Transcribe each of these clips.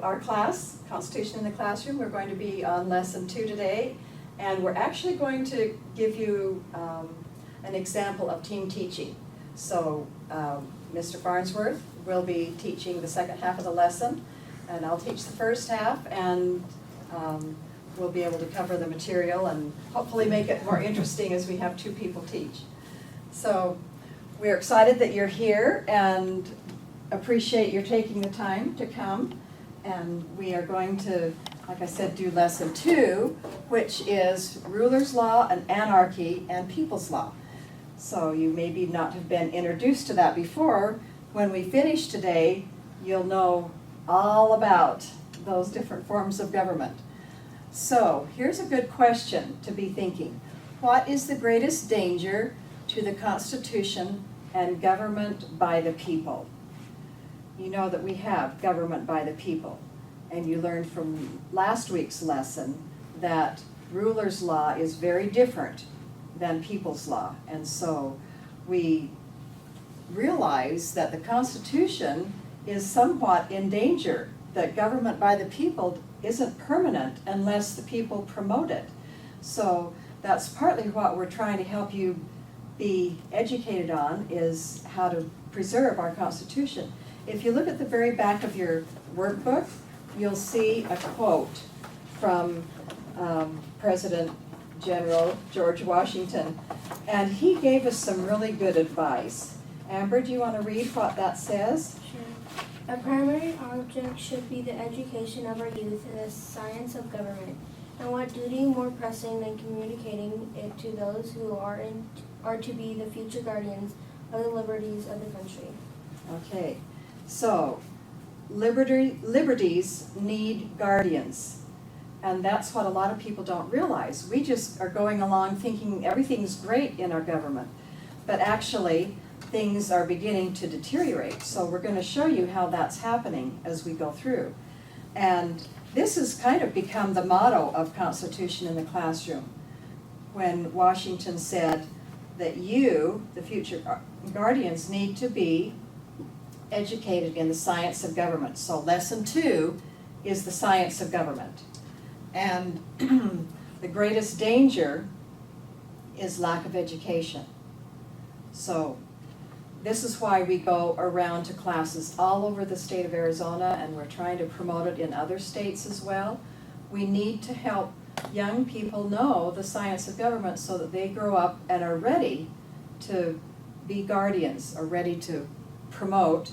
our class, Constitution in the Classroom, we're going to be on lesson 2 today, and we're actually going to give you an example of team teaching. So Mr. Farnsworth will be teaching the second half of the lesson, and I'll teach the first half, and we'll be able to cover the material and hopefully make it more interesting as we have 2 people teach. So we're excited that you're here and appreciate your taking the time to come. And we are going to, like I said, do lesson 2, which is Ruler's Law and Anarchy and People's Law. So you maybe not have been introduced to that before. When we finish today, you'll know all about those different forms of government. So here's a good question to be thinking. What is the greatest danger to the Constitution and government by the people? You know that we have government by the people. And you learned from last week's lesson that ruler's law is very different than people's law. And so we realize that the Constitution is somewhat in danger, that government by the people isn't permanent unless the people promote it. So that's partly what we're trying to help you be educated on, is how to preserve our Constitution. If you look at the very back of your workbook, you'll see a quote from President General George Washington, and he gave us some really good advice. Amber, do you want to read what that says? Sure. A primary object should be the education of our youth in the science of government, and what duty more pressing than communicating it to those who are to be the future guardians of the liberties of the country. Okay. So, liberties need guardians, and that's what a lot of people don't realize. We just are going along thinking everything's great in our government, but actually things are beginning to deteriorate. So we're going to show you how that's happening as we go through. And this has kind of become the motto of Constitution in the Classroom, when Washington said that you, the future guardians, need to be educated in the science of government. So lesson 2 is the science of government. And the greatest danger is lack of education. So this is why we go around to classes all over the state of Arizona, and we're trying to promote it in other states as well. We need to help young people know the science of government so that they grow up and are ready to be guardians, are ready to promote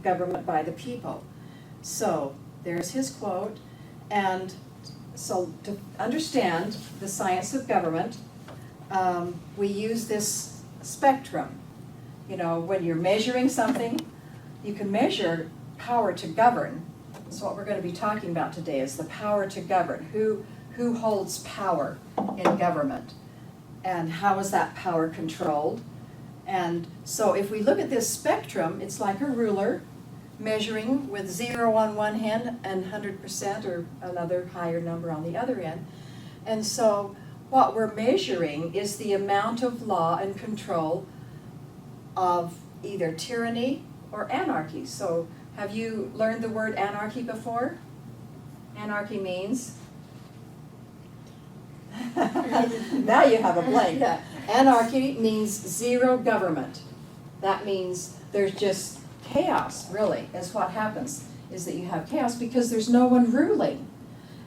government by the people. So there's his quote. And so to understand the science of government, we use this spectrum. You know, when you're measuring something, you can measure power to govern. So what we're going to be talking about today is the power to govern. Who holds power in government? And how is that power controlled? And so if we look at this spectrum, it's like a ruler measuring with 0 on one hand and 100% or another higher number on the other end. And so what we're measuring is the amount of law and control of either tyranny or anarchy. So have you learned the word anarchy before? Anarchy means? Now you have a blank. Yeah. Anarchy means zero government. That means there's just chaos, really, is what happens, is that you have chaos because there's no one ruling.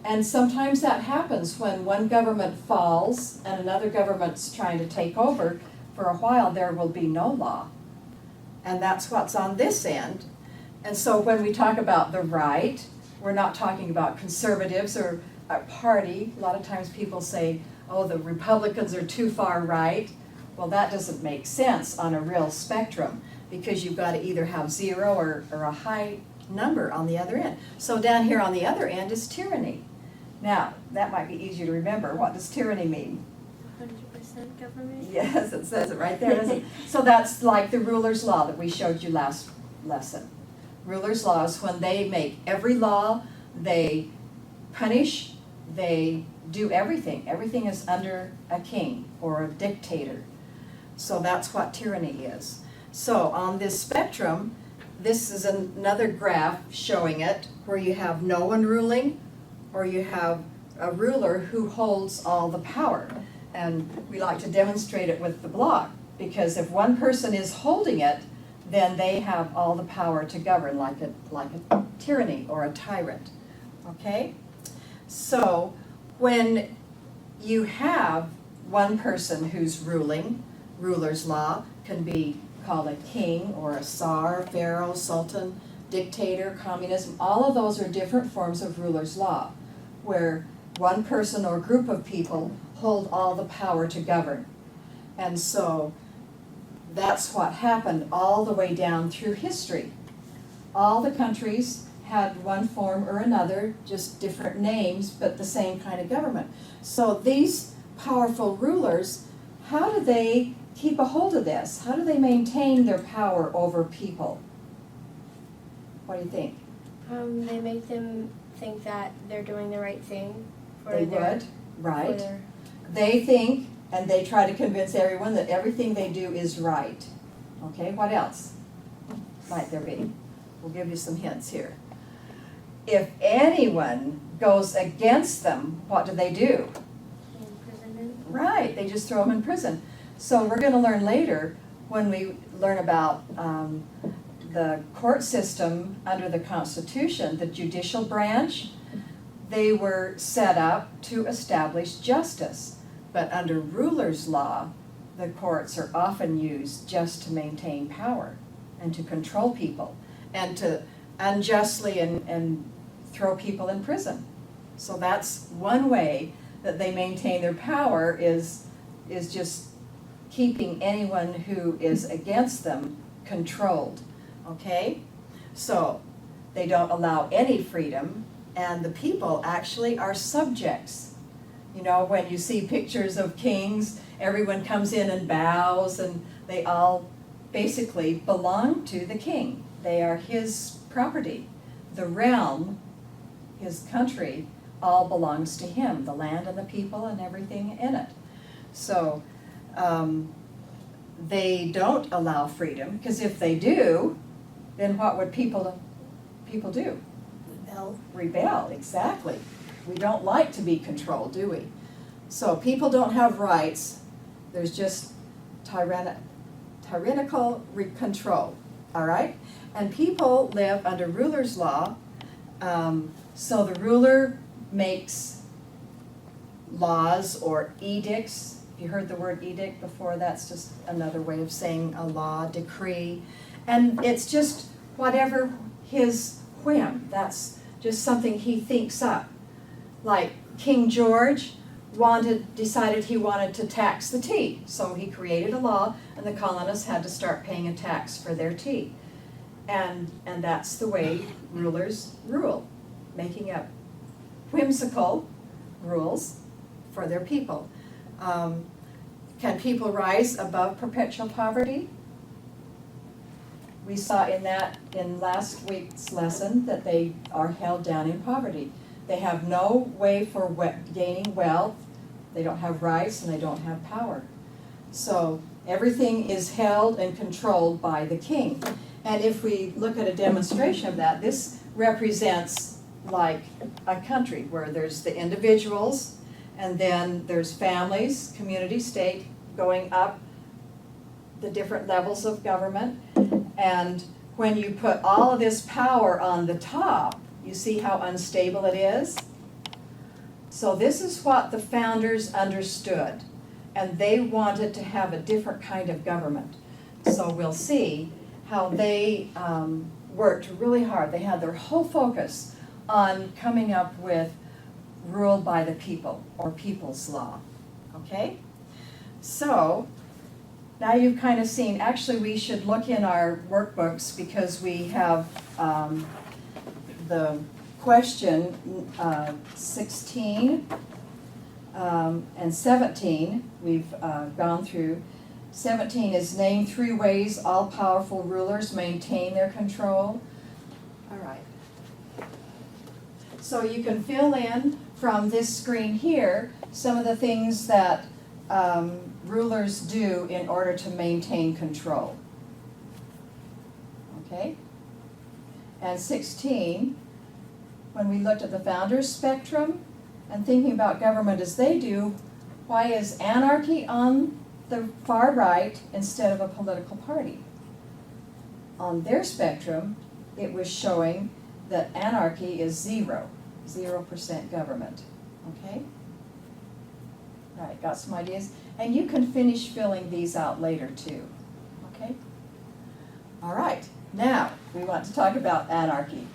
And sometimes that happens when one government falls and another government's trying to take over. For a while there will be no law. And that's what's on this end. And so when we talk about the right, we're not talking about conservatives or a party. A lot of times people say, oh, the Republicans are too far right. Well, that doesn't make sense on a real spectrum, because you've got to either have 0 or a high number on the other end. So down here on the other end is tyranny. Now, that might be easier to remember. What does tyranny mean? 100% government? Yes, it says it right there, doesn't it? So that's like the ruler's law that we showed you last lesson. Ruler's law is when they make every law, they punish, they do everything. Everything is under a king or a dictator. So that's what tyranny is. So on this spectrum, this is another graph showing it, where you have no one ruling, or you have a ruler who holds all the power. And we like to demonstrate it with the block, because if one person is holding it, then they have all the power to govern, like a tyranny or a tyrant. Okay? So when you have one person who's ruling, ruler's law can be called a king or a czar, pharaoh, sultan, dictator, communism. All of those are different forms of ruler's law, where one person or group of people hold all the power to govern. And so that's what happened all the way down through history. All the countries had one form or another, just different names, but the same kind of government. So these powerful rulers, how do they keep a hold of this? How do they maintain their power over people? What do you think? They make them think that they're doing the right thing. They would, right. They think, and they try to convince everyone that everything they do is right. Okay, what else might there be? We'll give you some hints here. If anyone goes against them, what do? Imprisonment. Right, they just throw them in prison. So we're going to learn later, when we learn about the court system under the Constitution, the judicial branch, they were set up to establish justice. But under ruler's law, the courts are often used just to maintain power and to control people and to unjustly and throw people in prison. So that's one way that they maintain their power, is just keeping anyone who is against them controlled. Okay? So they don't allow any freedom, and the people actually are subjects. You know, when you see pictures of kings, everyone comes in and bows, and they all basically belong to the king. They are his property. The realm, his country, all belongs to him, the land and the people and everything in it. So they don't allow freedom, because if they do, then what would people do? Rebel, exactly. We don't like to be controlled, do we? So people don't have rights. There's just tyrannical control, all right? And people live under ruler's law. So the ruler makes laws or edicts. If you heard the word edict before, that's just another way of saying a law, decree. And it's just whatever his whim. That's just something he thinks up. Like King George decided he wanted to tax the tea. So he created a law, and the colonists had to start paying a tax for their tea. And that's the way rulers rule, making up whimsical rules for their people. Can people rise above perpetual poverty? We saw in last week's lesson that they are held down in poverty. They have no way for gaining wealth. They don't have rights, and they don't have power. So everything is held and controlled by the king. And if we look at a demonstration of that, this represents like a country where there's the individuals, and then there's families, community, state, going up the different levels of government. And when you put all of this power on the top, you see how unstable it is? So this is what the founders understood, and they wanted to have a different kind of government. So we'll see how they worked really hard. They had their whole focus on coming up with rule by the people, or people's law. Okay? So now you've kind of seen, actually we should look in our workbooks, because we have the question 16 and 17 we've gone through. 17 is name 3 ways all powerful rulers maintain their control. All right. So you can fill in from this screen here some of the things that rulers do in order to maintain control. Okay? And 16, when we looked at the founders' spectrum and thinking about government as they do, why is anarchy on the far right instead of a political party? On their spectrum, it was showing that anarchy is 0% government, okay? All right, got some ideas? And you can finish filling these out later too, okay? All right, now we want to talk about anarchy.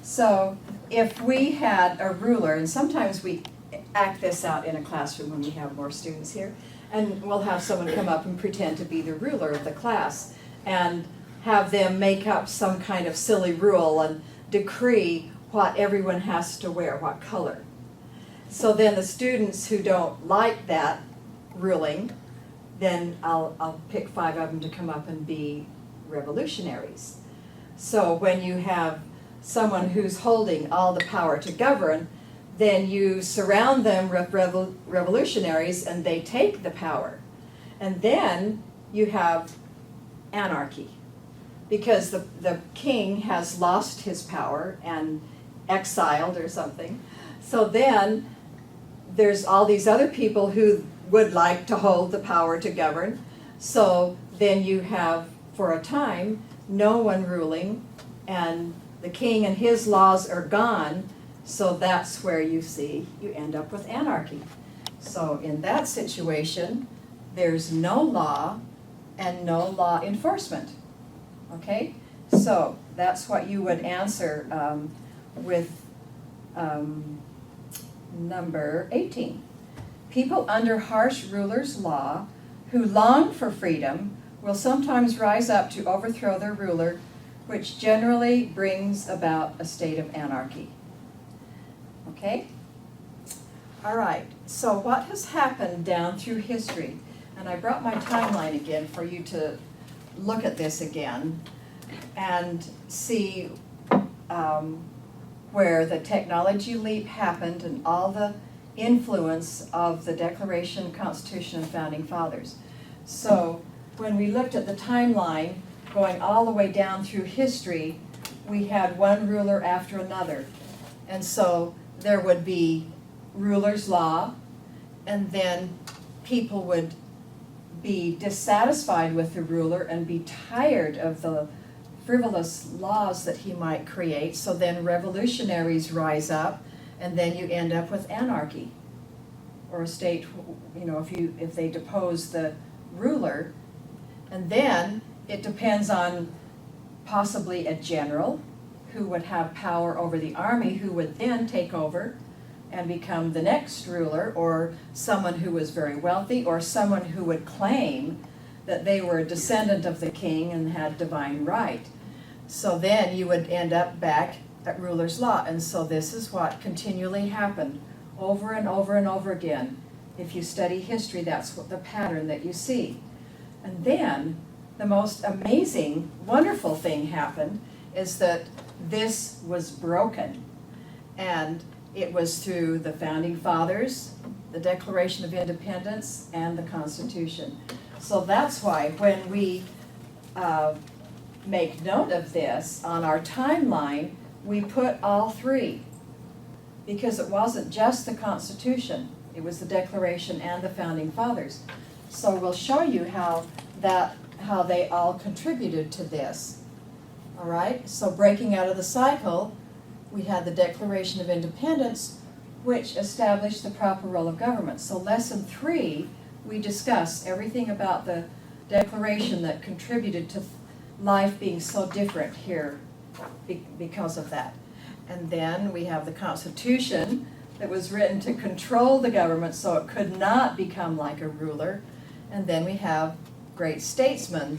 So if we had a ruler, and sometimes we act this out in a classroom when we have more students here, and we'll have someone come up and pretend to be the ruler of the class and have them make up some kind of silly rule and decree what everyone has to wear, what color. So then the students who don't like that ruling, then I'll pick 5 of them to come up and be revolutionaries. So when you have someone who's holding all the power to govern, then you surround them with revolutionaries and they take the power. And then you have anarchy, because the king has lost his power and exiled or something. So then there's all these other people who would like to hold the power to govern. So then you have, for a time, no one ruling, and the king and his laws are gone. So that's where you end up with anarchy. So in that situation, there's no law and no law enforcement. Okay? So that's what you would answer with number 18. People under harsh rulers' law who long for freedom will sometimes rise up to overthrow their ruler, which generally brings about a state of anarchy. Okay? All right, so what has happened down through history? And I brought my timeline again for you to look at this again and see where the technology leap happened and all the influence of the Declaration, Constitution, and Founding Fathers. So when we looked at the timeline going all the way down through history, we had one ruler after another. And so there would be ruler's law, and then people would be dissatisfied with the ruler and be tired of the frivolous laws that he might create. So then revolutionaries rise up, and then you end up with anarchy, or a state, you know, if they depose the ruler. And then it depends on possibly a general who would have power over the army, who would then take over and become the next ruler, or someone who was very wealthy, or someone who would claim that they were a descendant of the king and had divine right. So then you would end up back at ruler's law. And so this is what continually happened over and over and over again. If you study history, that's what the pattern that you see. And then the most amazing, wonderful thing happened is that this was broken. And it was through the Founding Fathers, the Declaration of Independence, and the Constitution. So that's why when we make note of this on our timeline, we put all three. Because it wasn't just the Constitution, it was the Declaration and the Founding Fathers. So we'll show you how they all contributed to this. All right, so breaking out of the cycle, we had the Declaration of Independence, which established the proper role of government. So lesson 3, we discuss everything about the Declaration that contributed to life being so different here because of that. And then we have the Constitution that was written to control the government so it could not become like a ruler. And then we have great statesmen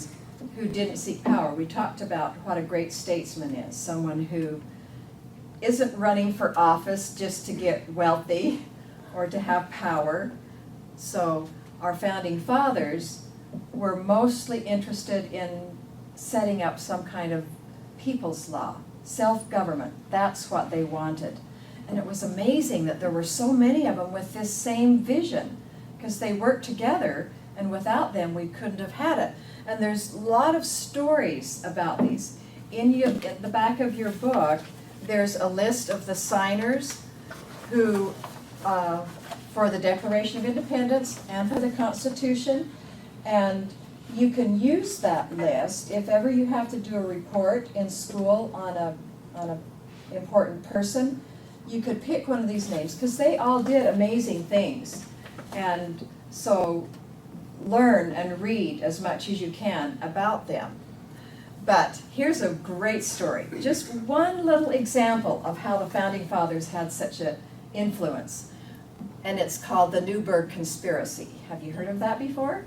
who didn't seek power. We talked about what a great statesman is, someone who isn't running for office just to get wealthy or to have power. So our Founding Fathers were mostly interested in setting up some kind of people's law, self-government. That's what they wanted. And it was amazing that there were so many of them with this same vision, because they worked together, and without them we couldn't have had it. And there's a lot of stories about these. in the back of your book, there's a list of the signers who, for the Declaration of Independence and for the Constitution. And you can use that list if ever you have to do a report in school on a important person. You could pick one of these names, because they all did amazing things. And so learn and read as much as you can about them. But here's a great story. Just one little example of how the Founding Fathers had such an influence. And it's called the Newburgh Conspiracy. Have you heard of that before?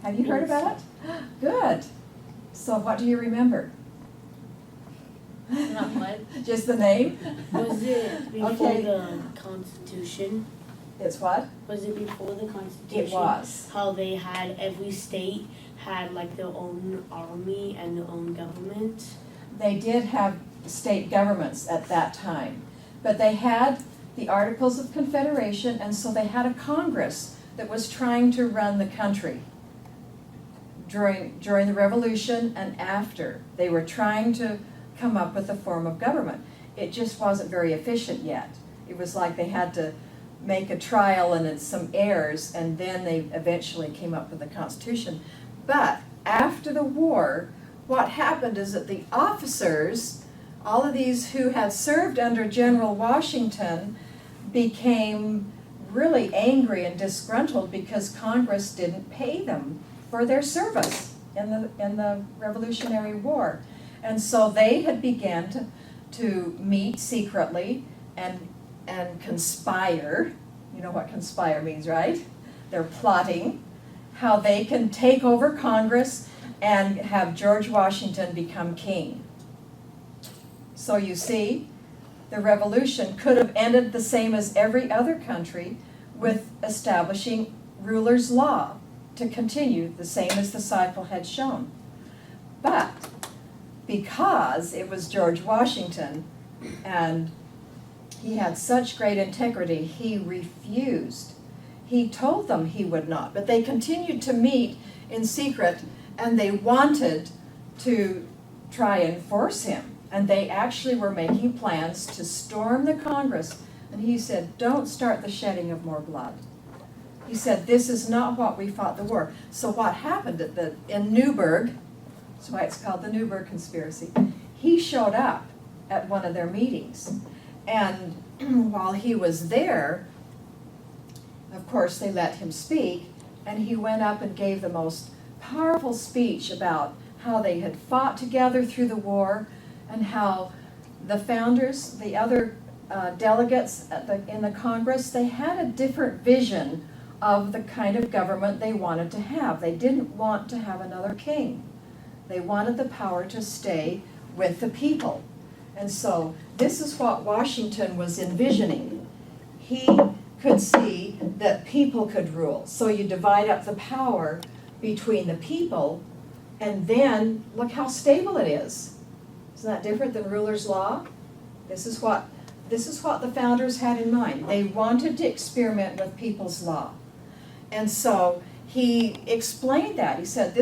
Have you heard about it? Good. So what do you remember? Not what? Just the name? Was it before Okay. the Constitution? It's what? Was it before the Constitution? It was. How they had, every state had like their own army and their own government? They did have state governments at that time. But they had the Articles of Confederation, and so they had a Congress that was trying to run the country during the Revolution and after. They were trying to come up with a form of government. It just wasn't very efficient yet. It was like they had to make a trial and some errors, and then they eventually came up with the Constitution. But after the war, what happened is that the officers, all of these who had served under General Washington, became really angry and disgruntled because Congress didn't pay them for their service in the Revolutionary War. And so they had began to meet secretly and conspire. You know what conspire means, right? They're plotting how they can take over Congress and have George Washington become king. So you see, the revolution could have ended the same as every other country, with establishing ruler's law to continue the same as the cycle had shown. But because it was George Washington and he had such great integrity, he refused. He told them he would not, but they continued to meet in secret, and they wanted to try and force him. And they actually were making plans to storm the Congress. And he said, don't start the shedding of more blood. He said, this is not what we fought the war. So what happened in Newburgh, that's why it's called the Newburgh Conspiracy, he showed up at one of their meetings. And while he was there, of course, they let him speak, and he went up and gave the most powerful speech about how they had fought together through the war, and how the founders, the other delegates in the Congress, they had a different vision of the kind of government they wanted to have. They didn't want to have another king. They wanted the power to stay with the people. And so this is what Washington was envisioning. He could see that people could rule. So you divide up the power between the people, and then look how stable it is. Isn't that different than ruler's law? This is what the founders had in mind. They wanted to experiment with people's law. And so he explained that. He said,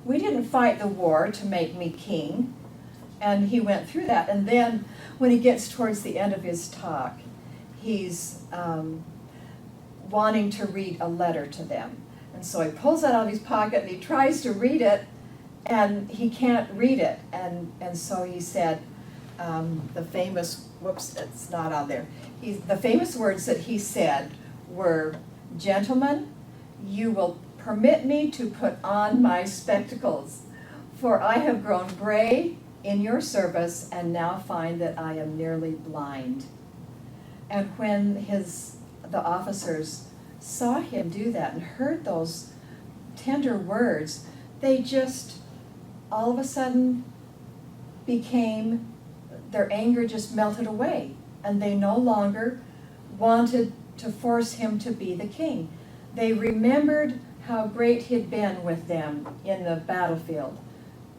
we didn't fight the war to make me king. And he went through that. And then when he gets towards the end of his talk, he's wanting to read a letter to them. And so he pulls that out of his pocket and he tries to read it, and he can't read it. And so he said, the famous, whoops, it's not on there. The famous words that he said were, "Gentlemen, you will permit me to put on my spectacles, for I have grown gray in your service and now find that I am nearly blind." And when the officers saw him do that and heard those tender words, they just all of a sudden their anger just melted away, and they no longer wanted to force him to be the king. They remembered how great he'd been with them in the battlefield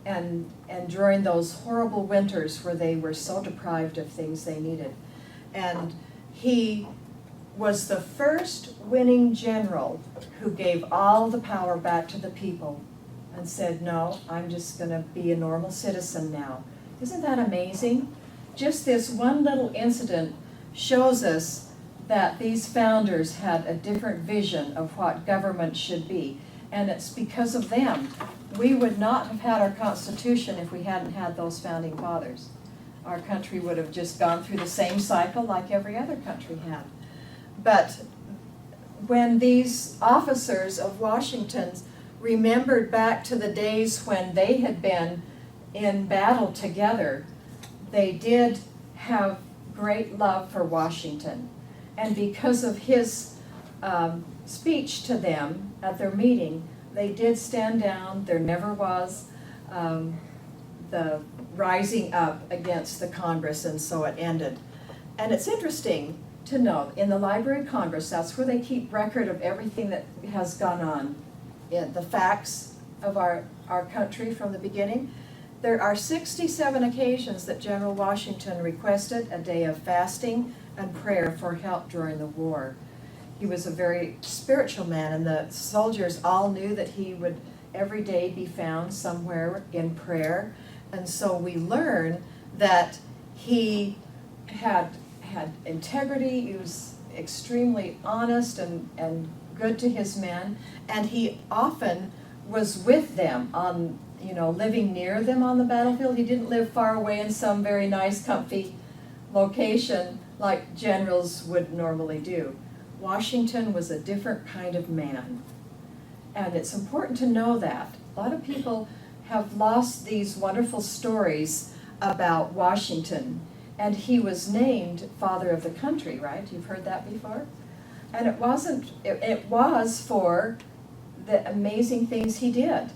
and during those horrible winters where they were so deprived of things they needed. And he was the first winning general who gave all the power back to the people and said, no, I'm just going to be a normal citizen now. Isn't that amazing? Just this one little incident shows us that these founders had a different vision of what government should be. And it's because of them. We would not have had our Constitution if we hadn't had those founding fathers. Our country would have just gone through the same cycle like every other country had. But when these officers of Washington remembered back to the days when they had been in battle together, they did have great love for Washington. And because of his speech to them at their meeting, they did stand down. There never was the rising up against the Congress, and so it ended. And it's interesting to note, in the Library of Congress, that's where they keep record of everything that has gone on, the facts of our country from the beginning. There are 67 occasions that General Washington requested a day of fasting and prayer for help during the war. He was a very spiritual man, and the soldiers all knew that he would every day be found somewhere in prayer. And so we learn that he had integrity. He was extremely honest and good to his men, and he often was with them on, living near them on the battlefield. He didn't live far away in some very nice, comfy location like generals would normally do. Washington was a different kind of man, and it's important to know that. A lot of people have lost these wonderful stories about Washington, and he was named Father of the Country, right? You've heard that before? And it was for the amazing things he did.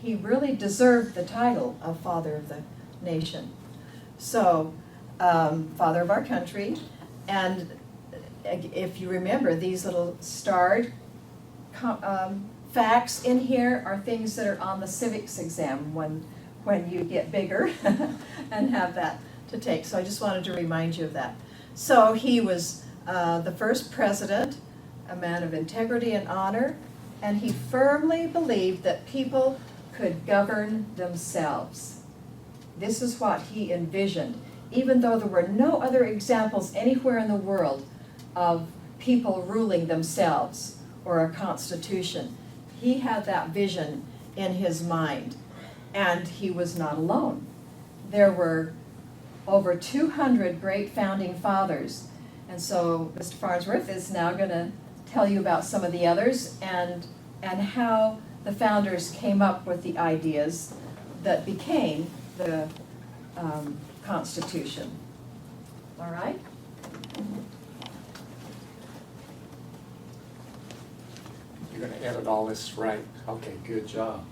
He really deserved the title of Father of the Nation. So, Father of our country, and if you remember, these little starred facts in here are things that are on the civics exam when you get bigger and have that to take. So I just wanted to remind you of that. So he was the first president, a man of integrity and honor, and he firmly believed that people could govern themselves. This is what he envisioned, even though there were no other examples anywhere in the world of people ruling themselves or a constitution. He had that vision in his mind, and he was not alone. There were over 200 great founding fathers, and so Mr. Farnsworth is now going to tell you about some of the others and how the founders came up with the ideas that became the Constitution. All right? You're going to edit all this right. Okay, good job.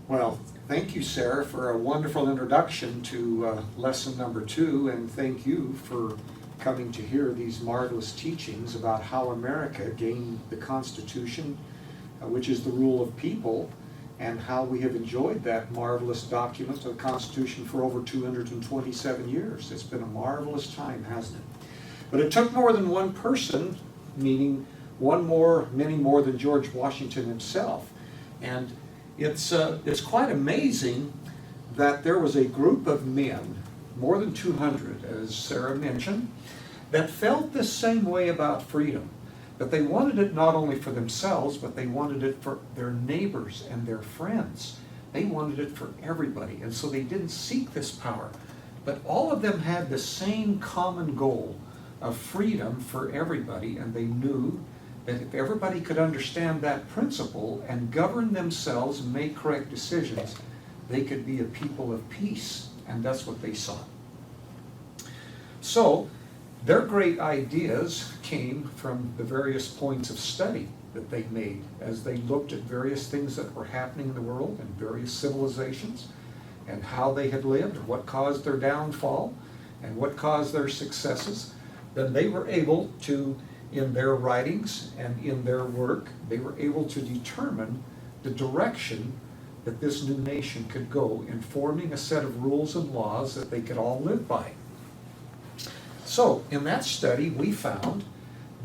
Well, thank you, Sarah, for a wonderful introduction to lesson number 2, and thank you for coming to hear these marvelous teachings about how America gained the Constitution, which is the rule of people, and how we have enjoyed that marvelous document, the Constitution, for over 227 years. It's been a marvelous time, hasn't it? But it took more than one person, meaning many more than George Washington himself. And it's quite amazing that there was a group of men, more than 200, as Sarah mentioned, that felt the same way about freedom. But they wanted it not only for themselves, but they wanted it for their neighbors and their friends. They wanted it for everybody, and so they didn't seek this power. But all of them had the same common goal of freedom for everybody, and they knew that if everybody could understand that principle and govern themselves and make correct decisions, they could be a people of peace, and that's what they sought. So, their great ideas came from the various points of study that they made as they looked at various things that were happening in the world and various civilizations and how they had lived, and what caused their downfall and what caused their successes. Then they were able to, in their writings and in their work, they were able to determine the direction that this new nation could go in forming a set of rules and laws that they could all live by. So, in that study, we found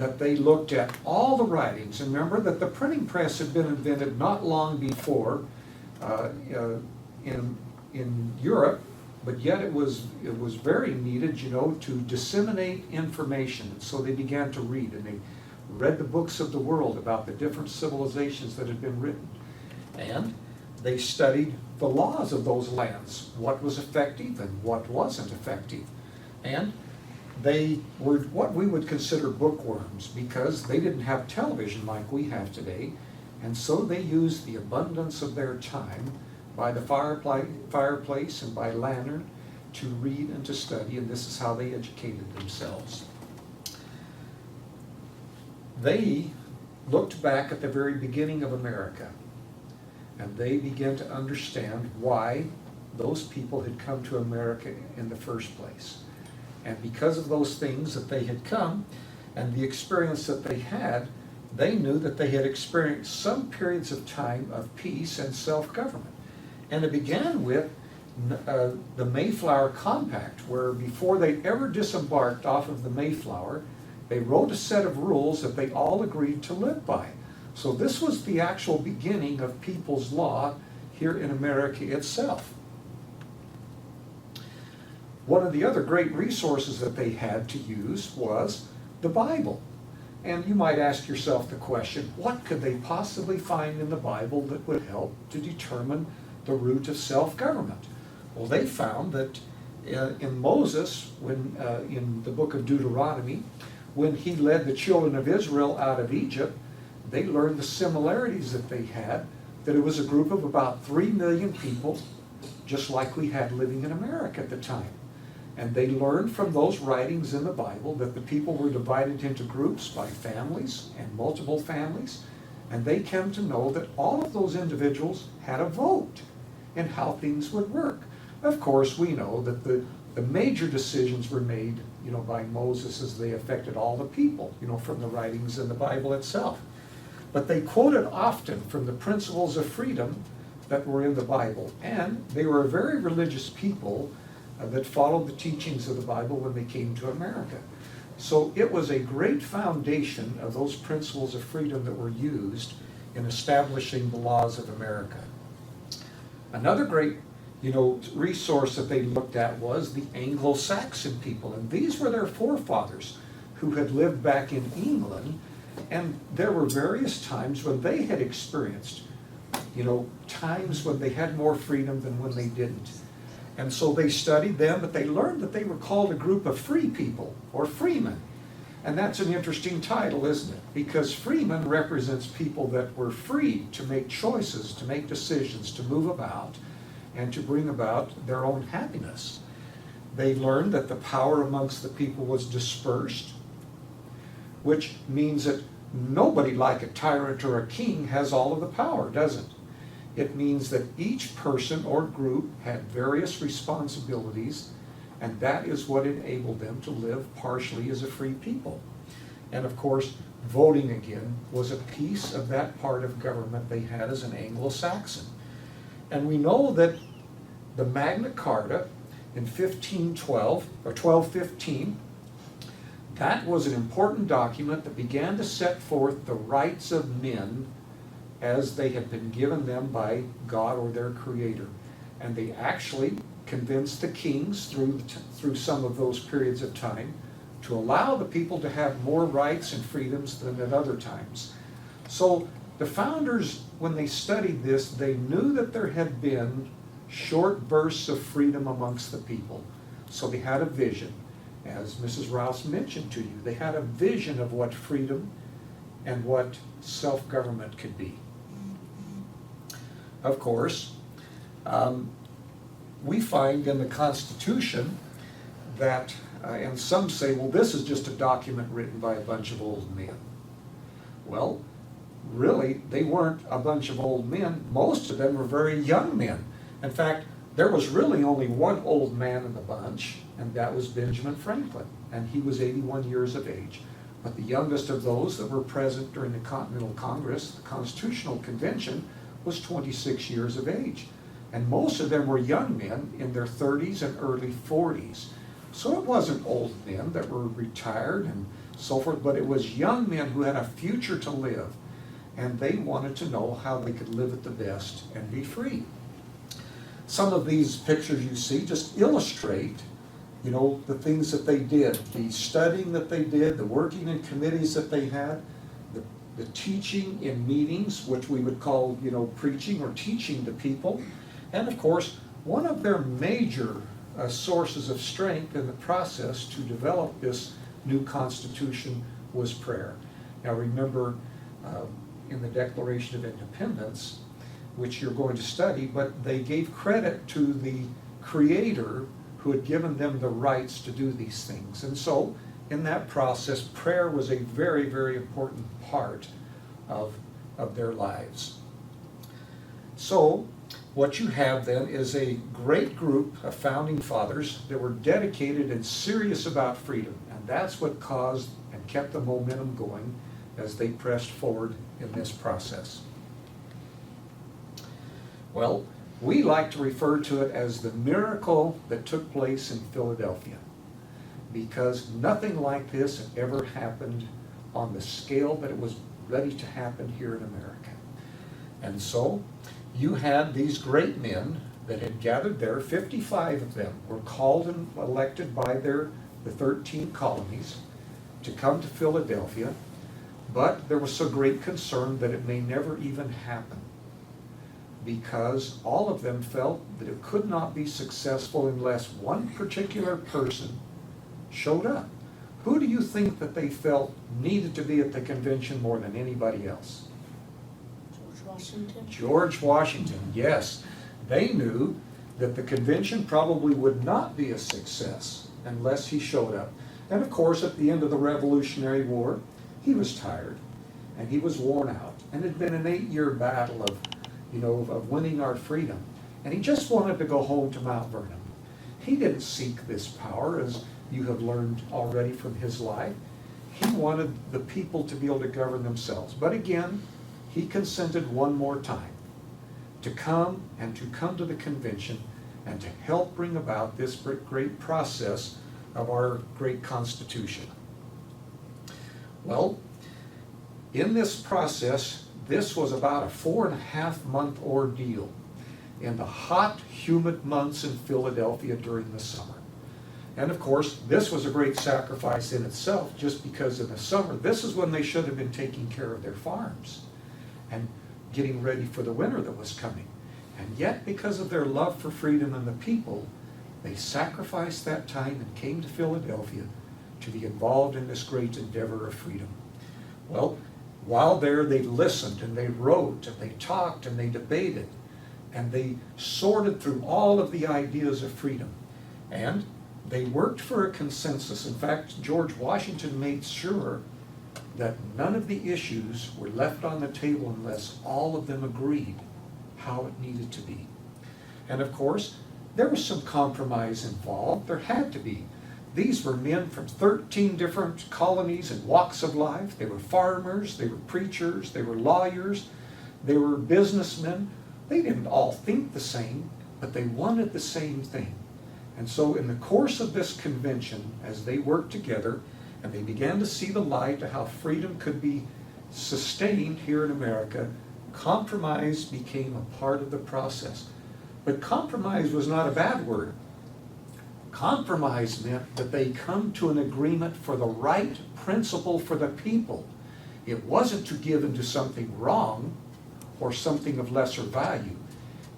that they looked at all the writings. And remember that the printing press had been invented not long before in Europe, but yet it was very needed, you know, to disseminate information. And so they began to read, and they read the books of the world about the different civilizations that had been written. And they studied the laws of those lands, what was effective and what wasn't effective. And they were what we would consider bookworms because they didn't have television like we have today. And so they used the abundance of their time by the fireplace and by lantern to read and to study, and this is how they educated themselves. They looked back at the very beginning of America, and they began to understand why those people had come to America in the first place. And because of those things that they had come and the experience that they had, they knew that they had experienced some periods of time of peace and self-government. And it began with the Mayflower Compact, where before they ever disembarked off of the Mayflower, they wrote a set of rules that they all agreed to live by. So this was the actual beginning of people's law here in America itself. One of the other great resources that they had to use was the Bible. And you might ask yourself the question, what could they possibly find in the Bible that would help to determine the root of self-government? Well, they found that in Moses, when in the book of Deuteronomy, when he led the children of Israel out of Egypt, they learned the similarities that they had, that it was a group of about 3 million people, just like we had living in America at the time. And they learned from those writings in the Bible that the people were divided into groups by families and multiple families, and they came to know that all of those individuals had a vote in how things would work. Of course, we know that the major decisions were made, you know, by Moses as they affected all the people, you know, from the writings in the Bible itself. But they quoted often from the principles of freedom that were in the Bible, and they were a very religious people that followed the teachings of the Bible when they came to America. So it was a great foundation of those principles of freedom that were used in establishing the laws of America. Another great, you know, resource that they looked at was the Anglo-Saxon people, and these were their forefathers who had lived back in England, and there were various times when they had experienced, you know, times when they had more freedom than when they didn't. And so they studied them, but they learned that they were called a group of free people, or freemen. And that's an interesting title, isn't it? Because freemen represents people that were free to make choices, to make decisions, to move about, and to bring about their own happiness. They learned that the power amongst the people was dispersed, which means that nobody like a tyrant or a king has all of the power, does it? It means that each person or group had various responsibilities, and that is what enabled them to live partially as a free people. And of course, voting again was a piece of that part of government they had as an Anglo-Saxon. And we know that the Magna Carta in 1512, or 1215, that was an important document that began to set forth the rights of men as they had been given them by God or their Creator. And they actually convinced the kings through some of those periods of time to allow the people to have more rights and freedoms than at other times. So the founders, when they studied this, they knew that there had been short bursts of freedom amongst the people. So they had a vision. As Mrs. Rouse mentioned to you, they had a vision of what freedom and what self-government could be. Of course, we find in the Constitution that, and some say, well, this is just a document written by a bunch of old men. Well, really, they weren't a bunch of old men. Most of them were very young men. In fact, there was really only one old man in the bunch, and that was Benjamin Franklin, and he was 81 years of age. But the youngest of those that were present during the Continental Congress, the Constitutional Convention, was 26 years of age. And most of them were young men in their 30s and early 40s. So it wasn't old men that were retired and so forth, but it was young men who had a future to live, and they wanted to know how they could live at the best and be free. Some of these pictures you see just illustrate, the things that they did, the studying that they did, the working in committees that they had, the teaching in meetings, which we would call, preaching or teaching to people. And of course, one of their major sources of strength in the process to develop this new Constitution was prayer. Now remember, in the Declaration of Independence, which you're going to study, but they gave credit to the Creator who had given them the rights to do these things. And so, in that process, prayer was a very, very important part of their lives. So, what you have then is a great group of founding fathers that were dedicated and serious about freedom. And that's what caused and kept the momentum going as they pressed forward in this process. Well, we like to refer to it as the miracle that took place in Philadelphia, because nothing like this had ever happened on the scale that it was ready to happen here in America. And so you had these great men that had gathered there. 55 of them were called and elected by the 13 colonies to come to Philadelphia, but there was so great concern that it may never even happen, because all of them felt that it could not be successful unless one particular person showed up. Who do you think that they felt needed to be at the convention more than anybody else? George Washington. George Washington, yes. They knew that the convention probably would not be a success unless he showed up. And of course, at the end of the Revolutionary War, he was tired and he was worn out. And it had been an 8-year battle of winning our freedom. And he just wanted to go home to Mount Vernon. He didn't seek this power, as you have learned already from his life. He wanted the people to be able to govern themselves. But again, he consented one more time to come to the convention and to help bring about this great process of our great Constitution. Well, in this process, this was about a 4.5-month ordeal in the hot, humid months in Philadelphia during the summer. And of course, this was a great sacrifice in itself, just because in the summer, this is when they should have been taking care of their farms and getting ready for the winter that was coming. And yet, because of their love for freedom and the people, they sacrificed that time and came to Philadelphia to be involved in this great endeavor of freedom. Well, while there, they listened and they wrote and they talked and they debated and they sorted through all of the ideas of freedom. And they worked for a consensus. In fact, George Washington made sure that none of the issues were left on the table unless all of them agreed how it needed to be. And of course, there was some compromise involved. There had to be. These were men from 13 different colonies and walks of life. They were farmers, they were preachers, they were lawyers, they were businessmen. They didn't all think the same, but they wanted the same thing. And so in the course of this convention, as they worked together and they began to see the light of how freedom could be sustained here in America, compromise became a part of the process. But compromise was not a bad word. Compromise meant that they come to an agreement for the right principle for the people. It wasn't to give into something wrong or something of lesser value.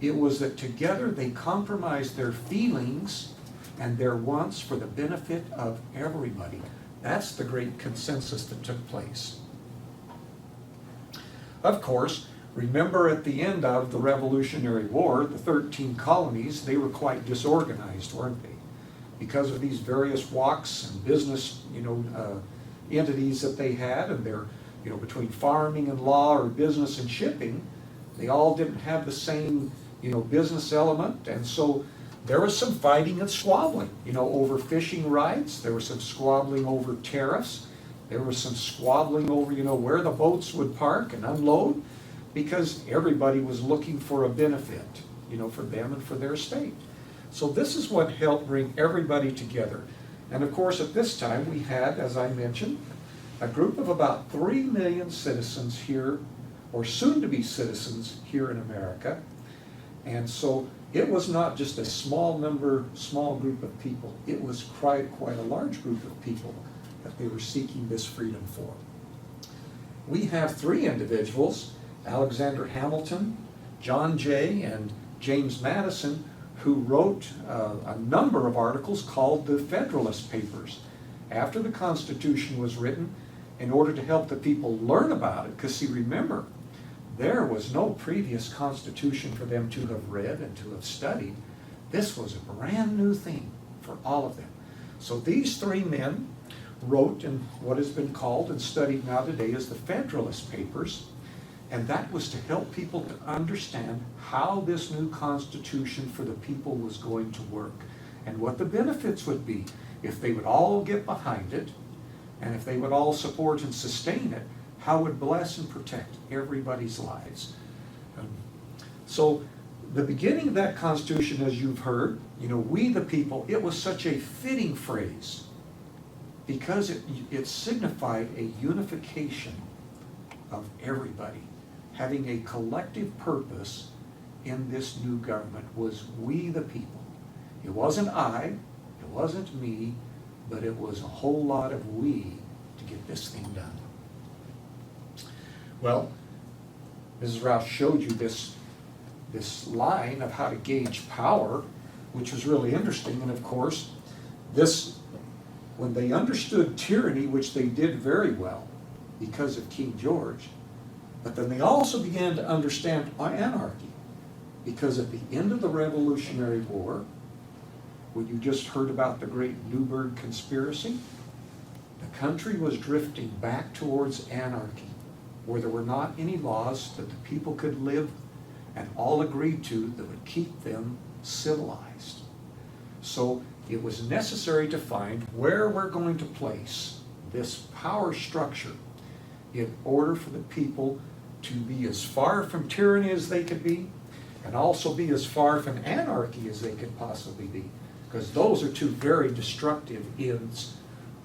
It was that together they compromised their feelings and their wants for the benefit of everybody. That's the great consensus that took place. Of course, remember at the end of the Revolutionary War, the 13 colonies, they were quite disorganized, weren't they? Because of these various walks and business, entities that they had, and their, between farming and law or business and shipping, they all didn't have the same, business element, and so there was some fighting and squabbling, over fishing rights. There was some squabbling over tariffs. There was some squabbling over, where the boats would park and unload, because everybody was looking for a benefit, for them and for their state. So this is what helped bring everybody together. And of course, at this time, we had, as I mentioned, a group of about 3 million citizens here, or soon-to-be citizens here in America. And so it was not just a small group of people. It was quite a large group of people that they were seeking this freedom for. We have 3 individuals, Alexander Hamilton, John Jay, and James Madison, who wrote a number of articles called the Federalist Papers after the Constitution was written in order to help the people learn about it. Because see, remember, there was no previous Constitution for them to have read and to have studied. This was a brand new thing for all of them. So these 3 men wrote in what has been called and studied now today as the Federalist Papers, and that was to help people to understand how this new Constitution for the people was going to work and what the benefits would be if they would all get behind it, and if they would all support and sustain it, how it would bless and protect everybody's lives. So the beginning of that Constitution, as you've heard, we the people, it was such a fitting phrase because it signified a unification of everybody, having a collective purpose in this new government was we the people. It wasn't I, it wasn't me, but it was a whole lot of we to get this thing done. Well, Mrs. Rouse showed you this line of how to gauge power, which was really interesting. And of course, when they understood tyranny, which they did very well because of King George, but then they also began to understand anarchy, because at the end of the Revolutionary War, when you just heard about the great Newburgh conspiracy, the country was drifting back towards anarchy, where there were not any laws that the people could live and all agreed to that would keep them civilized. So it was necessary to find where we're going to place this power structure in order for the people to be as far from tyranny as they could be, and also be as far from anarchy as they could possibly be, because those are 2 very destructive ends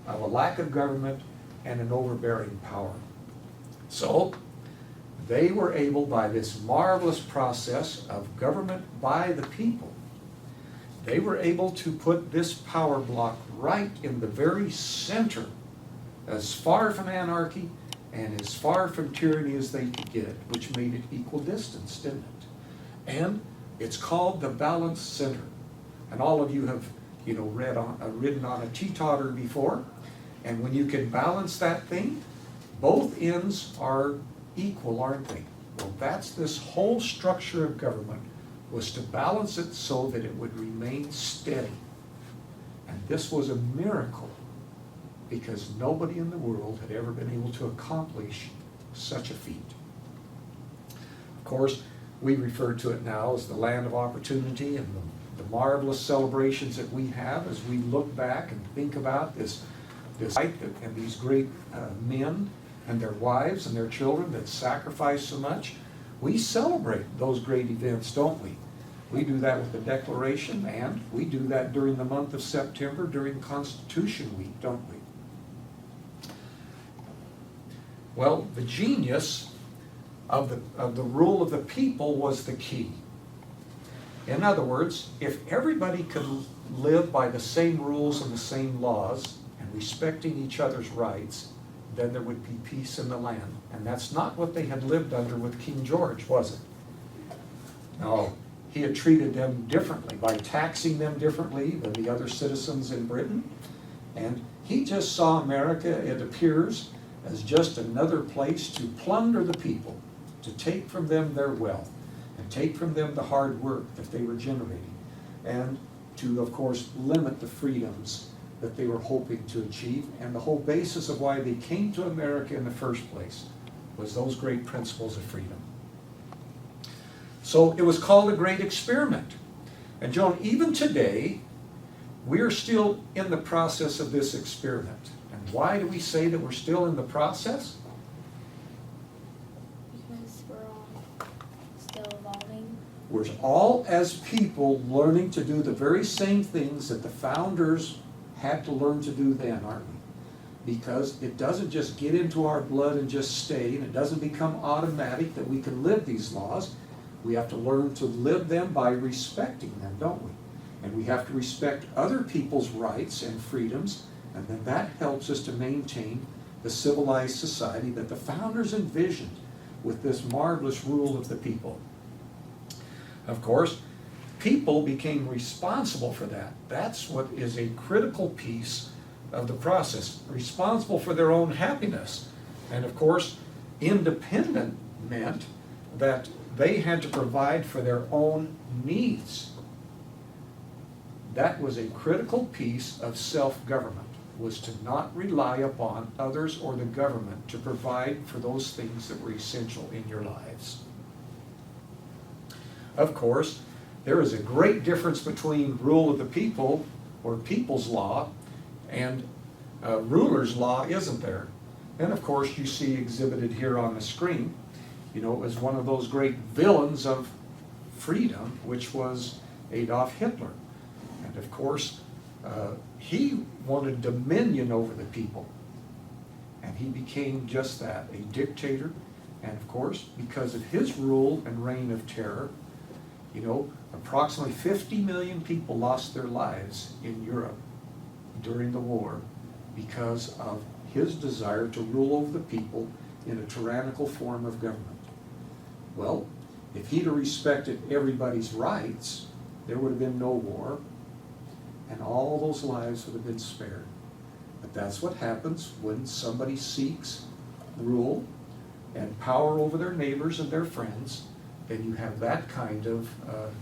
of a lack of government and an overbearing power. So they were able, by this marvelous process of government by the people, they were able to put this power block right in the very center, as far from anarchy and as far from tyranny as they could get, which made it equal distance, didn't it? And it's called the balanced center. And all of you have, ridden on a teeter before. And when you can balance that thing, both ends are equal, aren't they? Well, that's this whole structure of government, was to balance it so that it would remain steady. And this was a miracle, because nobody in the world had ever been able to accomplish such a feat. Of course, we refer to it now as the land of opportunity, and the marvelous celebrations that we have as we look back and think about this fight and these great men and their wives and their children that sacrificed so much. We celebrate those great events, don't we? We do that with the Declaration, and we do that during the month of September during Constitution Week, don't we? Well, the genius of the rule of the people was the key. In other words, if everybody could live by the same rules and the same laws and respecting each other's rights, then there would be peace in the land. And that's not what they had lived under with King George, was it? No, he had treated them differently by taxing them differently than the other citizens in Britain. And he just saw America, it appears, as just another place to plunder the people, to take from them their wealth, and take from them the hard work that they were generating, and to, of course, limit the freedoms that they were hoping to achieve. And the whole basis of why they came to America in the first place was those great principles of freedom. So it was called a great experiment. And Joan, even today, we're still in the process of this experiment. And why do we say that we're still in the process? Because we're all still evolving. We're all, as people, learning to do the very same things that the founders had to learn to do then, aren't we? Because it doesn't just get into our blood and just stay, and it doesn't become automatic that we can live these laws. We have to learn to live them by respecting them, don't we? And we have to respect other people's rights and freedoms, and then that helps us to maintain the civilized society that the founders envisioned with this marvelous rule of the people. Of course, people became responsible for that. That's what is a critical piece of the process, responsible for their own happiness. And of course, independent meant that they had to provide for their own needs. That was a critical piece of self-government, was to not rely upon others or the government to provide for those things that were essential in your lives. Of course, there is a great difference between rule of the people, or people's law, and ruler's law, isn't there? And of course, you see exhibited here on the screen, you know, as one of those great villains of freedom, which was Adolf Hitler. And of course, he wanted dominion over the people. And he became just that, a dictator. And of course, because of his rule and reign of terror, you know, approximately 50 million people lost their lives in Europe during the war because of his desire to rule over the people in a tyrannical form of government. Well, if he'd have respected everybody's rights, there would have been no war, and all those lives would have been spared. But that's what happens when somebody seeks rule and power over their neighbors and their friends. Then you have that kind of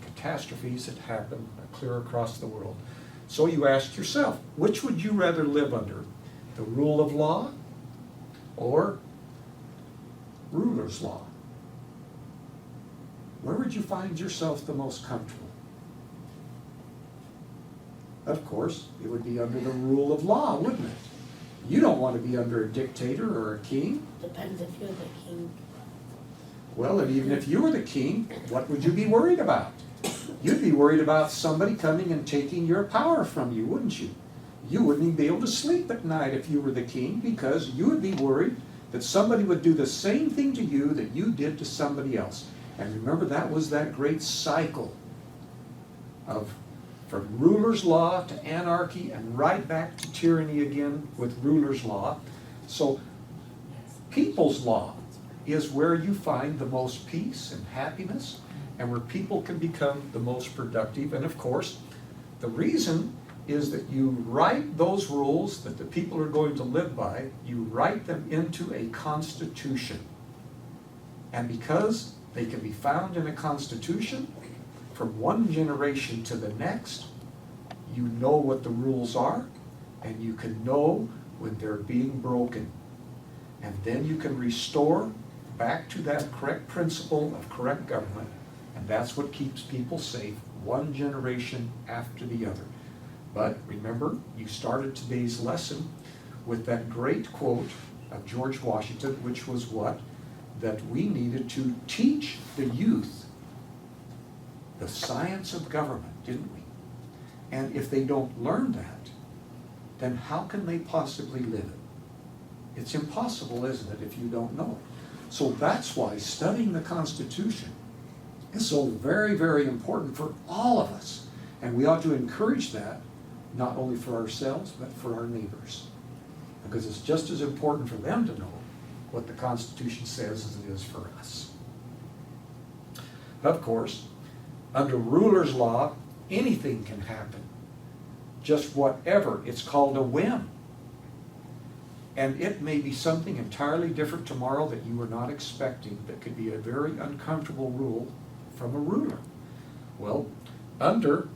catastrophes that happen clear across the world. So you ask yourself, which would you rather live under? The rule of law or ruler's law? Where would you find yourself the most comfortable? Of course, it would be under the rule of law, wouldn't it? You don't want to be under a dictator or a king. Depends if you're the king. Well, and even if you were the king, what would you be worried about? You'd be worried about somebody coming and taking your power from you, wouldn't you? You wouldn't even be able to sleep at night if you were the king, because you would be worried that somebody would do the same thing to you that you did to somebody else. And remember, that was that great cycle of from ruler's law to anarchy and right back to tyranny again with ruler's law. So people's law is where you find the most peace and happiness, and where people can become the most productive. And of course, the reason is that you write those rules that the people are going to live by, you write them into a constitution. And because they can be found in a constitution, from one generation to the next, you know what the rules are, and you can know when they're being broken. And then you can restore back to that correct principle of correct government, and that's what keeps people safe, one generation after the other. But remember, you started today's lesson with that great quote of George Washington, which was what? That we needed to teach the youth the science of government, didn't we? And if they don't learn that, then how can they possibly live it? It's impossible, isn't it, if you don't know it? So that's why studying the Constitution is so very, very important for all of us. And we ought to encourage that, not only for ourselves, but for our neighbors. Because it's just as important for them to know what the Constitution says as it is for us. Of course, under ruler's law, anything can happen. Just whatever. It's called a whim. And it may be something entirely different tomorrow that you were not expecting, that could be a very uncomfortable rule from a ruler. Well, under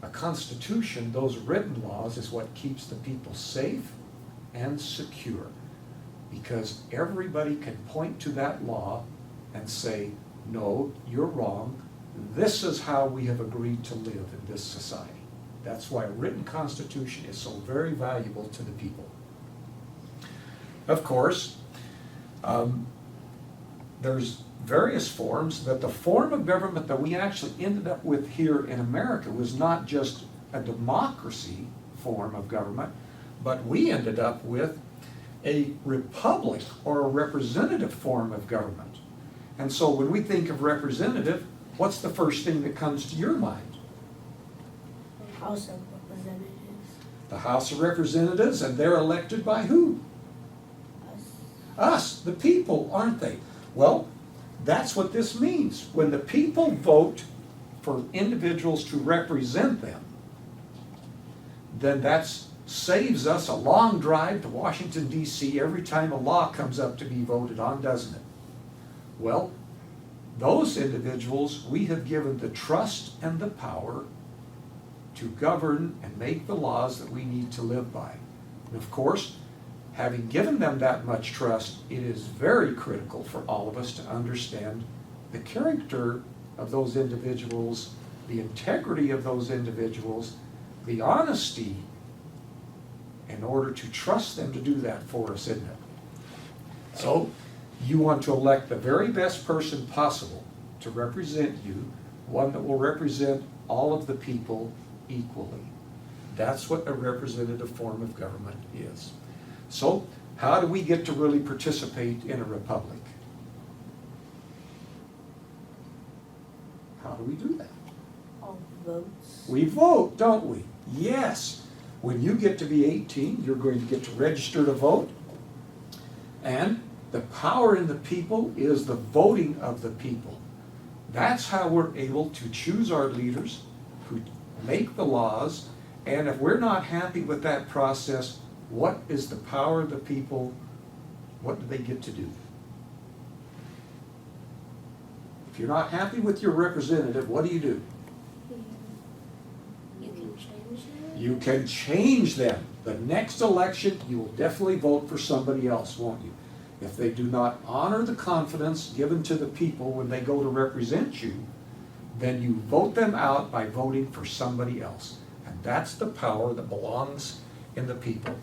a constitution, those written laws is what keeps the people safe and secure. Because everybody can point to that law and say, no, you're wrong. This is how we have agreed to live in this society. That's why a written constitution is so very valuable to the people. Of course, there's various forms, but the form of government that we actually ended up with here in America was not just a democracy form of government, but we ended up with a republic or a representative form of government. And so when we think of representative, what's the first thing that comes to your mind? House of Representatives. The House of Representatives, and they're elected by who? Us, the people, aren't they? Well, that's what this means. When the people vote for individuals to represent them, then that saves us a long drive to Washington, D.C. every time a law comes up to be voted on, doesn't it? Well, those individuals we have given the trust and the power to govern and make the laws that we need to live by. And of course, having given them that much trust, it is very critical for all of us to understand the character of those individuals, the integrity of those individuals, the honesty, in order to trust them to do that for us, isn't it? So, you want to elect the very best person possible to represent you, one that will represent all of the people equally. That's what a representative form of government is. So, how do we get to really participate in a republic? How do we do that? All votes. We vote, don't we? Yes. When you get to be 18, you're going to get to register to vote. And the power in the people is the voting of the people. That's how we're able to choose our leaders, who make the laws, and if we're not happy with that process, what is the power of the people? What do they get to do? If you're not happy with your representative, what do? You can change it. You can change them. The next election, you will definitely vote for somebody else, won't you? If they do not honor the confidence given to the people when they go to represent you, then you vote them out by voting for somebody else. And that's the power that belongs in the people.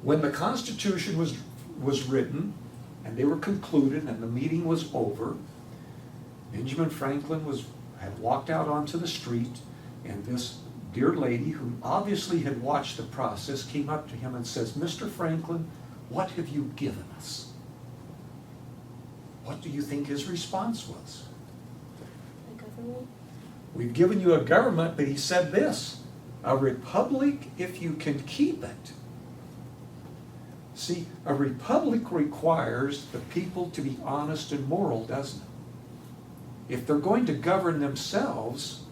When the Constitution was written, and they were concluded, and the meeting was over, Benjamin Franklin had walked out onto the street, and this dear lady, who obviously had watched the process, came up to him and says, "Mr. Franklin, what have you given us?" What do you think his response was? The government. "We've given you a government," but he said this, "a republic if you can keep it." See, a republic requires the people to be honest and moral, doesn't it? If they're going to govern themselves,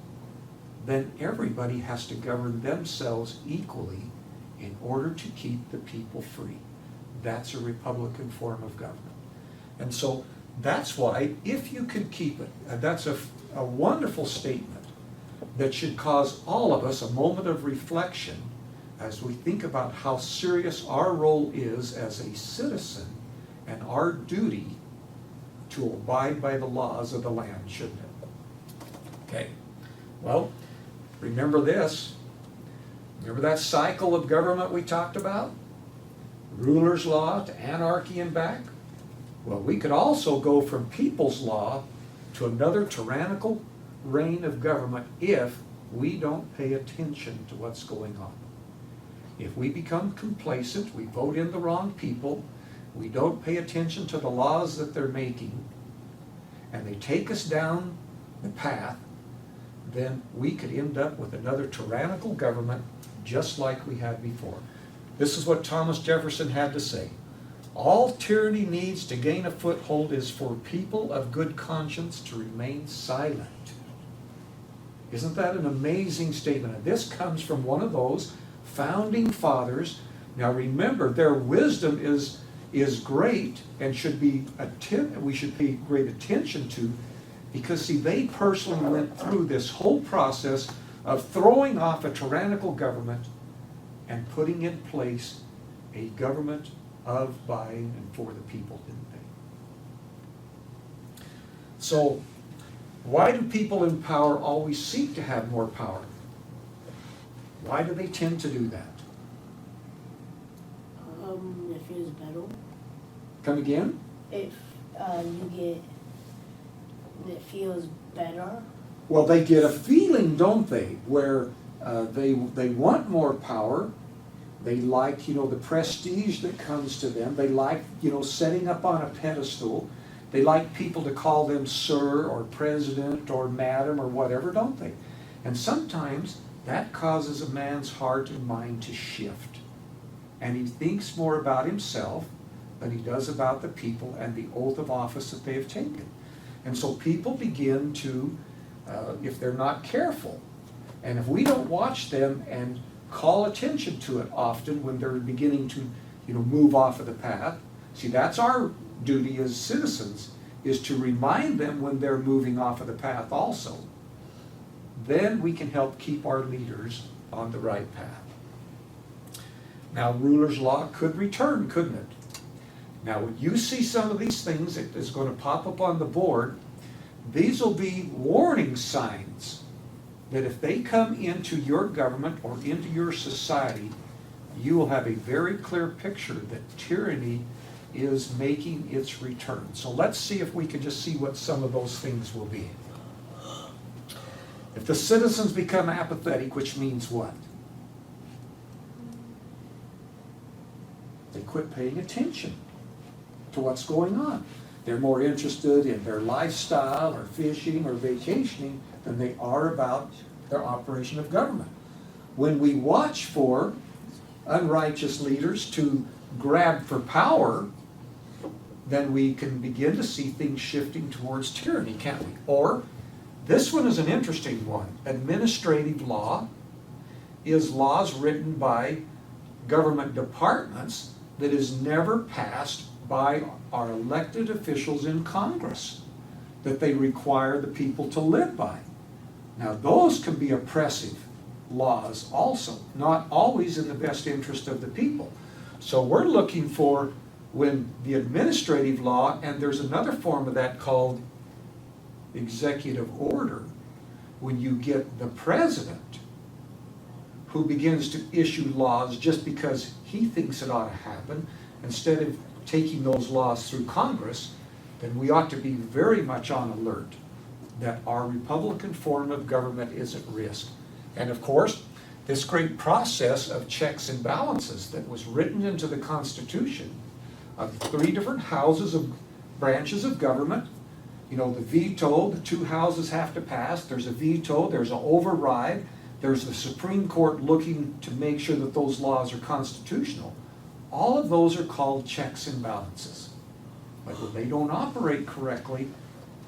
then everybody has to govern themselves equally in order to keep the people free. That's a Republican form of government. And so that's why, if you can keep it, and that's a wonderful statement that should cause all of us a moment of reflection as we think about how serious our role is as a citizen and our duty to abide by the laws of the land, shouldn't it? Okay, well, remember this. Remember that cycle of government we talked about? Ruler's law to anarchy and back? Well, we could also go from people's law to another tyrannical reign of government if we don't pay attention to what's going on. If we become complacent, we vote in the wrong people, we don't pay attention to the laws that they're making, and they take us down the path, then we could end up with another tyrannical government just like we had before. This is what Thomas Jefferson had to say. "All tyranny needs to gain a foothold is for people of good conscience to remain silent." Isn't that an amazing statement? And this comes from one of those founding fathers. Now remember, their wisdom is great and we should pay great attention to, because see, they personally went through this whole process of throwing off a tyrannical government and putting in place a government of, by, and for the people, didn't they? So, why do people in power always seek to have more power? Why do they tend to do that? It feels better. Come again? If it feels better. Well, they get a feeling, don't they, where they want more power. They like, the prestige that comes to them. They like, setting up on a pedestal. They like people to call them sir or president or madam or whatever, don't they? And sometimes that causes a man's heart and mind to shift. And he thinks more about himself than he does about the people and the oath of office that they have taken. And so people begin to, if they're not careful, and if we don't watch them and call attention to it often when they're beginning to, move off of the path. See, that's our duty as citizens, is to remind them when they're moving off of the path also. Then we can help keep our leaders on the right path. Now, ruler's law could return, couldn't it? Now, when you see some of these things that is going to pop up on the board, these will be warning signs that if they come into your government or into your society, you will have a very clear picture that tyranny is making its return. So let's see if we can just see what some of those things will be. If the citizens become apathetic, which means what? They quit paying attention to what's going on. They're more interested in their lifestyle or fishing or vacationing than they are about their operation of government. When we watch for unrighteous leaders to grab for power, then we can begin to see things shifting towards tyranny, can't we? Or, this one is an interesting one. Administrative law is laws written by government departments that is never passed by our elected officials in Congress, that they require the people to live by. Now, those can be oppressive laws also, not always in the best interest of the people. So we're looking for when the administrative law, and there's another form of that called executive order, when you get the president who begins to issue laws just because he thinks it ought to happen, instead of taking those laws through Congress, then we ought to be very much on alert that our Republican form of government is at risk. And of course, this great process of checks and balances that was written into the Constitution of 3 different branches of government. The veto, the 2 houses have to pass. There's a veto, there's an override, there's the Supreme Court looking to make sure that those laws are constitutional. All of those are called checks and balances. But when they don't operate correctly,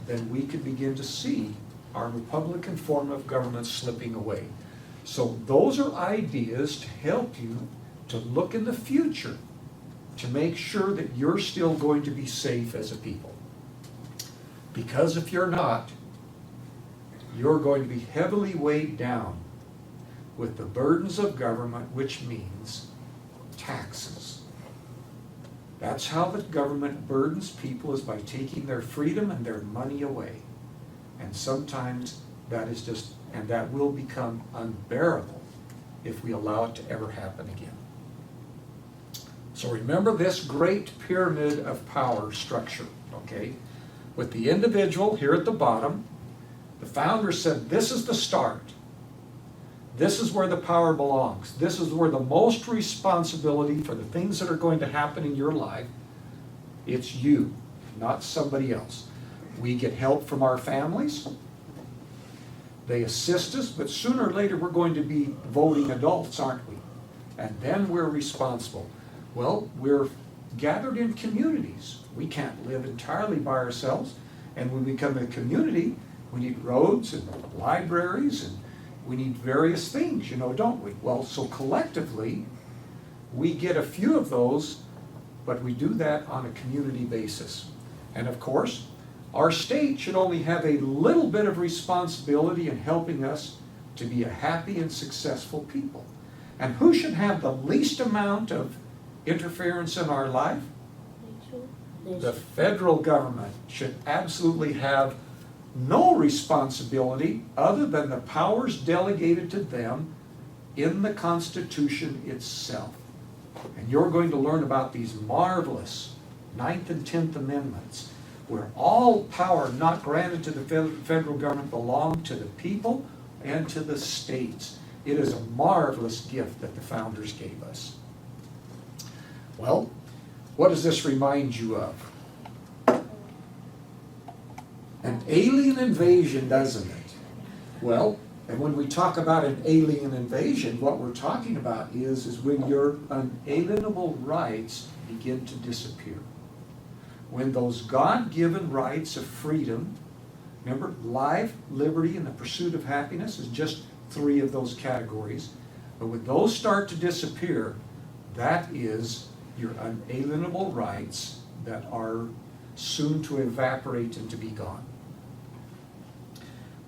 then we can begin to see our Republican form of government slipping away. So those are ideas to help you to look in the future to make sure that you're still going to be safe as a people. Because if you're not, you're going to be heavily weighed down with the burdens of government, which means taxes. That's how the government burdens people, is by taking their freedom and their money away. And sometimes that is just, and that will become unbearable if we allow it to ever happen again. So remember this great pyramid of power structure, okay? With the individual here at the bottom, the founder said this is the start. This is where the power belongs. This is where the most responsibility for the things that are going to happen in your life, it's you, not somebody else. We get help from our families. They assist us, but sooner or later we're going to be voting adults, aren't we? And then we're responsible. Well, we're gathered in communities. We can't live entirely by ourselves. And when we become a community, we need roads and libraries, and we need various things, don't we? Well, so collectively, we get a few of those, but we do that on a community basis. And of course, our state should only have a little bit of responsibility in helping us to be a happy and successful people. And who should have the least amount of interference in our life? The federal government should absolutely have no responsibility other than the powers delegated to them in the Constitution itself. And you're going to learn about these marvelous 9th and 10th Amendments where all power not granted to the federal government belong to the people and to the states. It is a marvelous gift that the founders gave us. Well, what does this remind you of? An alien invasion, doesn't it? Well, and when we talk about an alien invasion, what we're talking about is when your unalienable rights begin to disappear. When those God-given rights of freedom, remember, life, liberty, and the pursuit of happiness is just 3 of those categories. But when those start to disappear, that is your unalienable rights that are soon to evaporate and to be gone.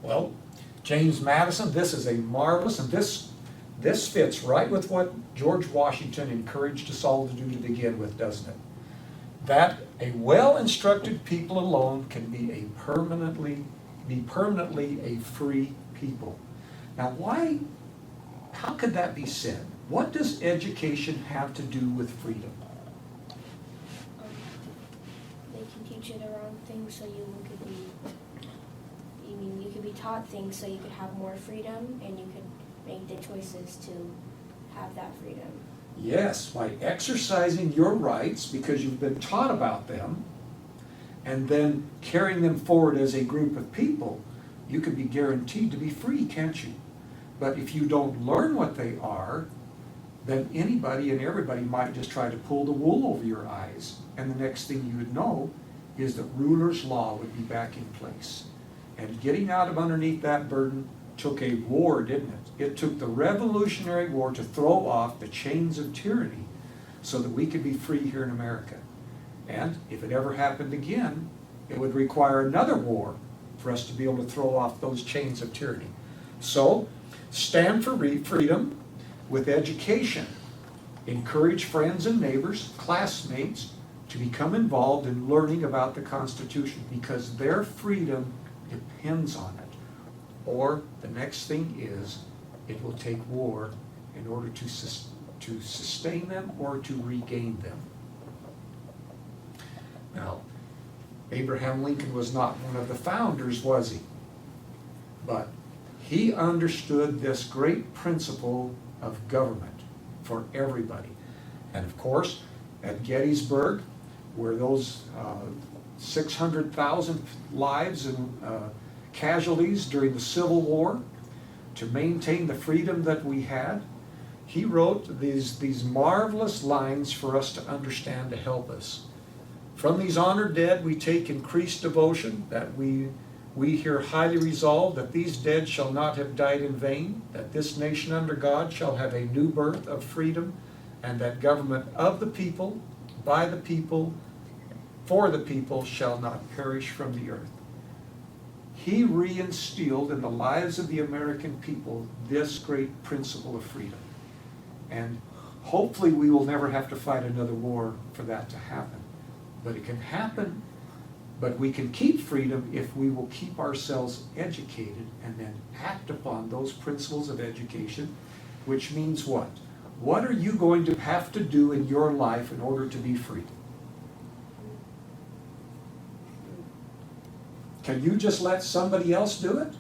Well, James Madison, this is a marvelous, and this fits right with what George Washington encouraged us all to do to begin with, doesn't it? That a well-instructed people alone can be permanently a free people. Now how could that be said? What does education have to do with freedom? They can teach you the wrong things so you could be taught things so you could have more freedom and you could make the choices to have that freedom. Yes, by exercising your rights because you've been taught about them and then carrying them forward as a group of people, you can be guaranteed to be free, can't you? But if you don't learn what they are, then anybody and everybody might just try to pull the wool over your eyes. And the next thing you would know is that ruler's law would be back in place. And getting out of underneath that burden took a war, didn't it? It took the Revolutionary War to throw off the chains of tyranny so that we could be free here in America. And if it ever happened again, it would require another war for us to be able to throw off those chains of tyranny. So, stand for freedom with education. Encourage friends and neighbors, classmates, to become involved in learning about the Constitution because their freedom depends on it. Or the next thing is, it will take war in order to sustain them or to regain them. Now, Abraham Lincoln was not one of the founders, was he? But he understood this great principle of government for everybody. And of course, at Gettysburg, where those 600,000 lives and casualties during the Civil War, to maintain the freedom that we had, he wrote these marvelous lines for us to understand to help us. From these honored dead we take increased devotion, that we here highly resolve that these dead shall not have died in vain, that this nation under God shall have a new birth of freedom, and that government of the people, by the people, for the people shall not perish from the earth. He reinstilled in the lives of the American people this great principle of freedom. And hopefully we will never have to fight another war for that to happen. But it can happen, but we can keep freedom if we will keep ourselves educated and then act upon those principles of education, which means what? What are you going to have to do in your life in order to be free? Can you just let somebody else do it?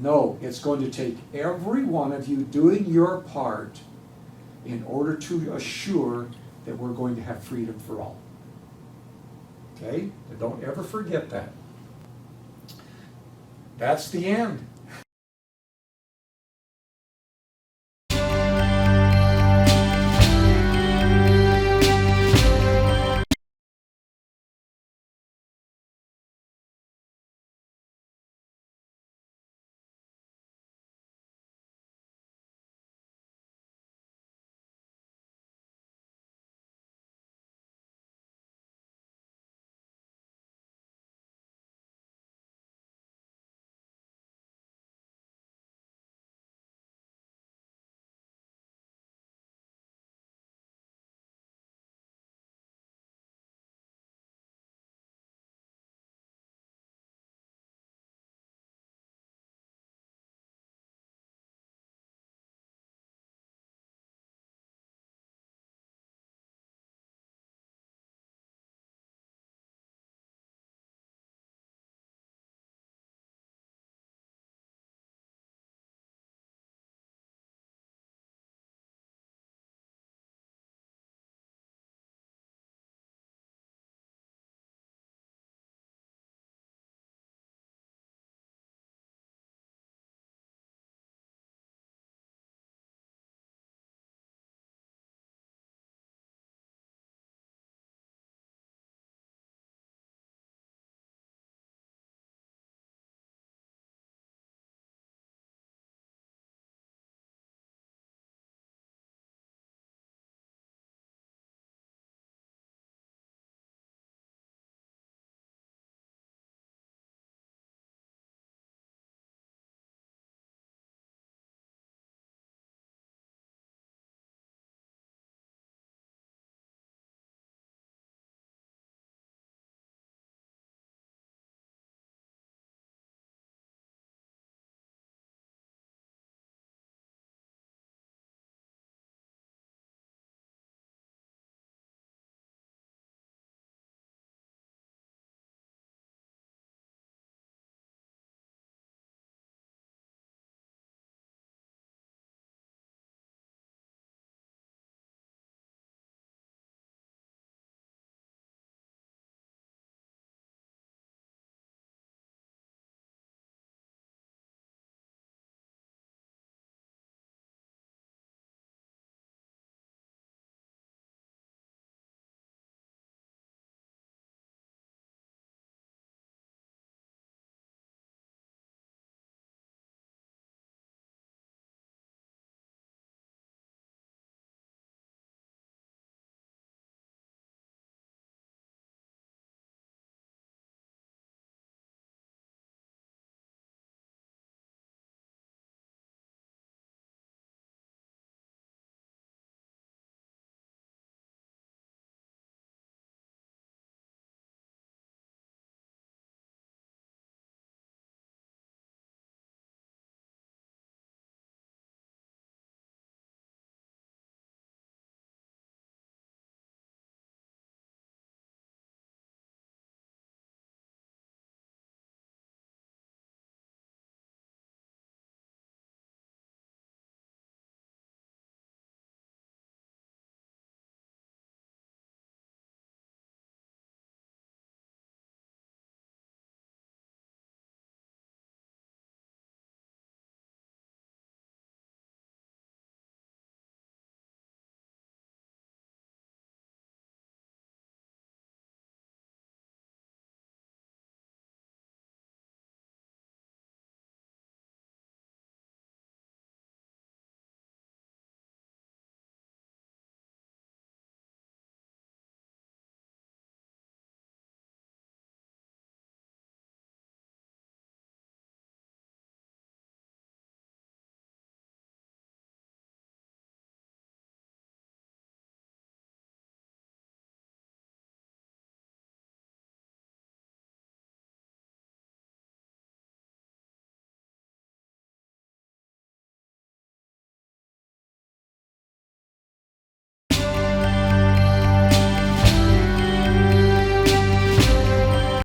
No, it's going to take every one of you doing your part in order to assure that we're going to have freedom for all. Okay? Don't ever forget that. That's the end.